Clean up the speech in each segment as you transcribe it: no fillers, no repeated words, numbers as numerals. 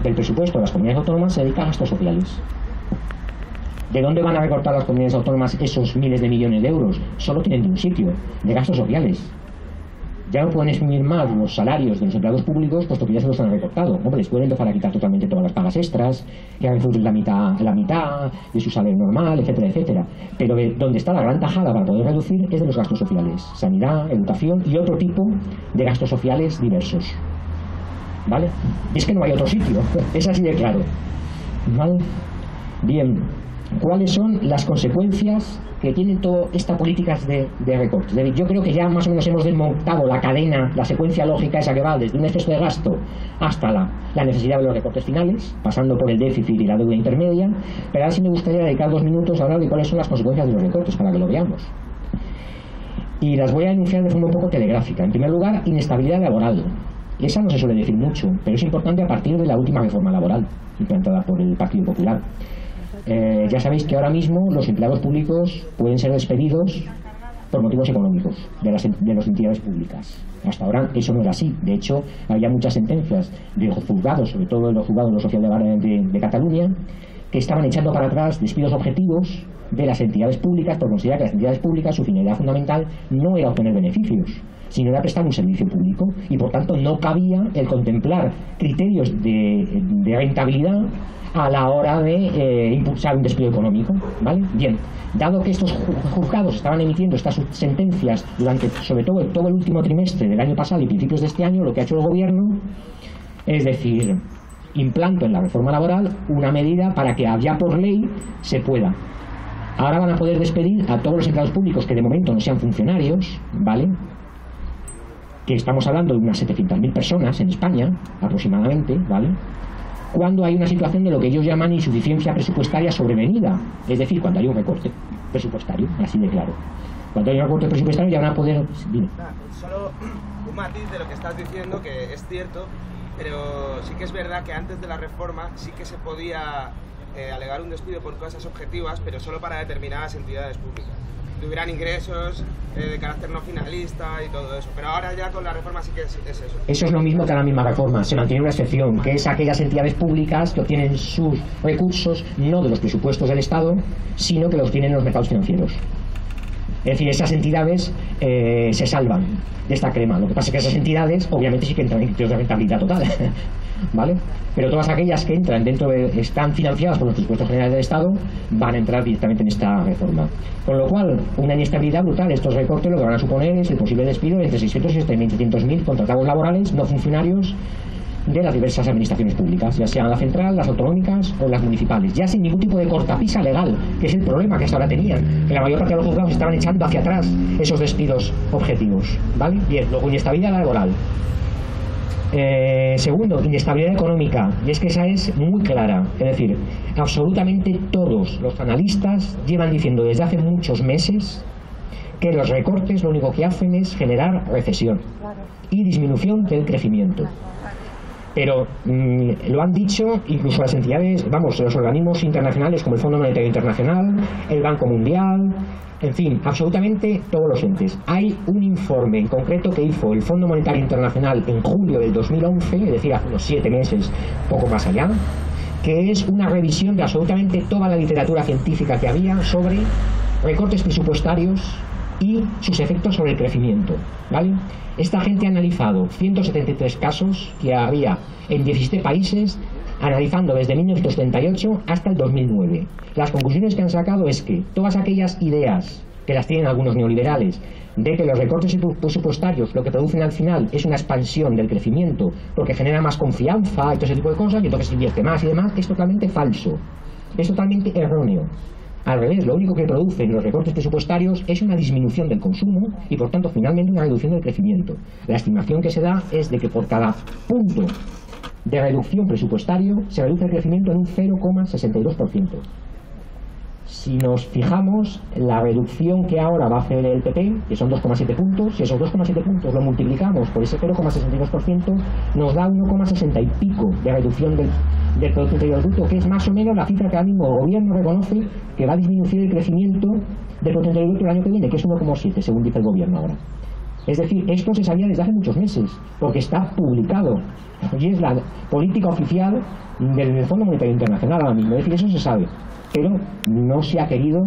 del presupuesto de las comunidades autónomas se dedica a gastos sociales. ¿De dónde van a recortar las comunidades autónomas esos miles de millones de euros? Solo tienen de un sitio, de gastos sociales. Ya no pueden exprimir más los salarios de los empleados públicos, puesto que ya se los han recortado. Hombre, les pueden empezar a quitar totalmente todas las pagas extras, que han reducido la mitad de su salario normal, etcétera, etcétera. Pero donde está la gran tajada para poder reducir es de los gastos sociales. Sanidad, educación y otro tipo de gastos sociales diversos. ¿Vale? Y es que no hay otro sitio, es así de claro. ¿Vale? Bien, ¿cuáles son las consecuencias que tienen todas estas políticas de recortes? Yo creo que ya más o menos hemos desmontado la cadena, la secuencia lógica esa que va desde un exceso de gasto hasta la necesidad de los recortes finales, pasando por el déficit y la deuda intermedia, pero ahora sí me gustaría dedicar 2 minutos a hablar de cuáles son las consecuencias de los recortes para que lo veamos. Y las voy a enunciar de forma un poco telegráfica. En primer lugar, inestabilidad laboral. Esa no se suele decir mucho, pero es importante a partir de la última reforma laboral implantada por el Partido Popular. Ya sabéis que ahora mismo los empleados públicos pueden ser despedidos por motivos económicos de las entidades públicas. Hasta ahora eso no era así. De hecho, había muchas sentencias de juzgados, sobre todo en los juzgados de lo social de Cataluña, que estaban echando para atrás despidos objetivos de las entidades públicas por considerar que las entidades públicas, su finalidad fundamental no era obtener beneficios, sino era prestar un servicio público, y por tanto no cabía el contemplar criterios de rentabilidad a la hora de impulsar un despido económico, ¿vale? Bien, dado que estos juzgados estaban emitiendo estas sentencias durante sobre todo el último trimestre del año pasado y principios de este año, lo que ha hecho el gobierno es decir, implanto en la reforma laboral una medida para que ya por ley se pueda. Ahora van a poder despedir a todos los empleados públicos que de momento no sean funcionarios, ¿vale? Que estamos hablando de unas 700.000 personas en España, aproximadamente, ¿vale? Cuando hay una situación de lo que ellos llaman insuficiencia presupuestaria sobrevenida, es decir, cuando hay un recorte presupuestario, así de claro. Cuando hay un recorte presupuestario ya van a poder... Solo un matiz de lo que estás diciendo, que es cierto, pero sí que es verdad que antes de la reforma sí que se podía alegar un despido por causas objetivas, pero solo para determinadas entidades públicas. Tuvieran ingresos de carácter no finalista y todo eso, pero ahora ya con la reforma sí que es eso. Eso es lo mismo que la misma reforma, se mantiene una excepción, que es aquellas entidades públicas que obtienen sus recursos no de los presupuestos del Estado, sino que los obtienen en los mercados financieros. Es decir, esas entidades se salvan de esta crema. Lo que pasa es que esas entidades obviamente sí que entran en criterios de rentabilidad total, ¿vale? Pero todas aquellas que entran están financiadas por los presupuestos generales del Estado, van a entrar directamente en esta reforma. Con lo cual, una inestabilidad brutal. Estos recortes lo que van a suponer es el posible despido de entre 600 y 700.000 contratados laborales no funcionarios de las diversas administraciones públicas, ya sean la central, las autonómicas o las municipales, ya sin ningún tipo de cortapisa legal, que es el problema que hasta ahora tenían, que la mayor parte de los juzgados estaban echando hacia atrás esos despidos objetivos, ¿vale? Bien, luego inestabilidad laboral. Segundo, inestabilidad económica, y es que esa es muy clara, es decir, absolutamente todos los analistas llevan diciendo desde hace muchos meses que los recortes lo único que hacen es generar recesión y disminución del crecimiento. Pero lo han dicho incluso las entidades, los organismos internacionales como el Fondo Monetario Internacional, el Banco Mundial, en fin, absolutamente todos los entes. Hay un informe en concreto que hizo el Fondo Monetario Internacional en julio del 2011, es decir, hace unos 7 meses, poco más allá, que es una revisión de absolutamente toda la literatura científica que había sobre recortes presupuestarios y sus efectos sobre el crecimiento, ¿vale? Esta gente ha analizado 173 casos que había en 17 países, analizando desde 1938 hasta el 2009. Las conclusiones que han sacado es que todas aquellas ideas que las tienen algunos neoliberales de que los recortes presupuestarios lo que producen al final es una expansión del crecimiento porque genera más confianza y todo ese tipo de cosas y entonces se invierte más y demás, es totalmente falso, es totalmente erróneo. Al revés, lo único que producen los recortes presupuestarios es una disminución del consumo y por tanto finalmente una reducción del crecimiento. La estimación que se da es de que por cada punto de reducción presupuestario se reduce el crecimiento en un 0,62%. Si nos fijamos, la reducción que ahora va a hacer el PP, que son 2,7 puntos, si esos 2,7 puntos lo multiplicamos por ese 0,62%, nos da 1,60 y pico de reducción del Producto Interior Bruto, que es más o menos la cifra que ahora mismo el gobierno reconoce que va a disminuir el crecimiento del Producto Interior Bruto el año que viene, que es 1,7, según dice el gobierno ahora. Es decir, esto se sabía desde hace muchos meses, porque está publicado. Y es la política oficial del Fondo Monetario Internacional ahora mismo. Es decir, eso se sabe. Pero no se ha querido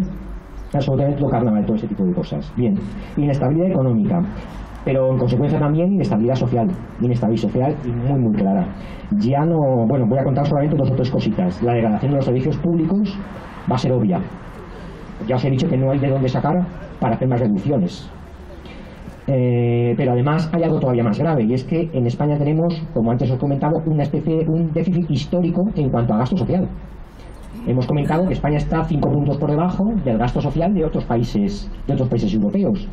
absolutamente tocar nada de todo ese tipo de cosas. Bien, inestabilidad económica, pero en consecuencia también inestabilidad social y muy muy clara. Ya no, bueno, voy a contar solamente 2 o 3 cositas. La degradación de los servicios públicos va a ser obvia. Ya os he dicho que no hay de dónde sacar para hacer más reducciones. Pero además hay algo todavía más grave, y es que en España tenemos, como antes os comentaba, un déficit histórico en cuanto a gasto social. Hemos comentado que España está 5 puntos por debajo del gasto social de otros países europeos.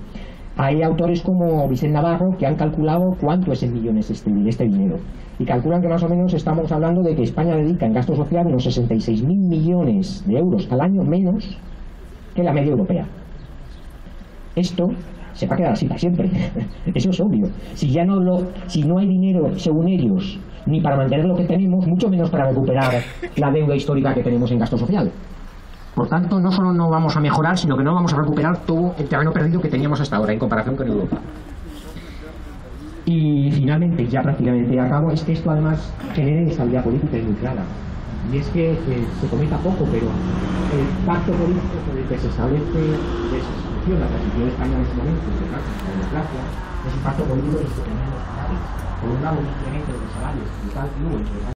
Hay autores como Vicente Navarro que han calculado cuánto es en millones este dinero, y calculan que más o menos estamos hablando de que España dedica en gasto social unos 66.000 millones de euros al año menos que la media europea. Esto se va a quedar así para siempre. Eso es obvio. Si no hay dinero, según ellos, ni para mantener lo que tenemos, mucho menos para recuperar la deuda histórica que tenemos en gasto social. Por tanto, no solo no vamos a mejorar, sino que no vamos a recuperar todo el terreno perdido que teníamos hasta ahora en comparación con Europa. Y finalmente, ya prácticamente acabo, es que esto además genera inestabilidad política y muy clara. Y es que se comenta poco, pero el pacto político sobre el que se establece la transición española en ese momento, la democracia, es un pacto político que se tenía en los salarios. Por un lado, un incremento de los salarios, y tal,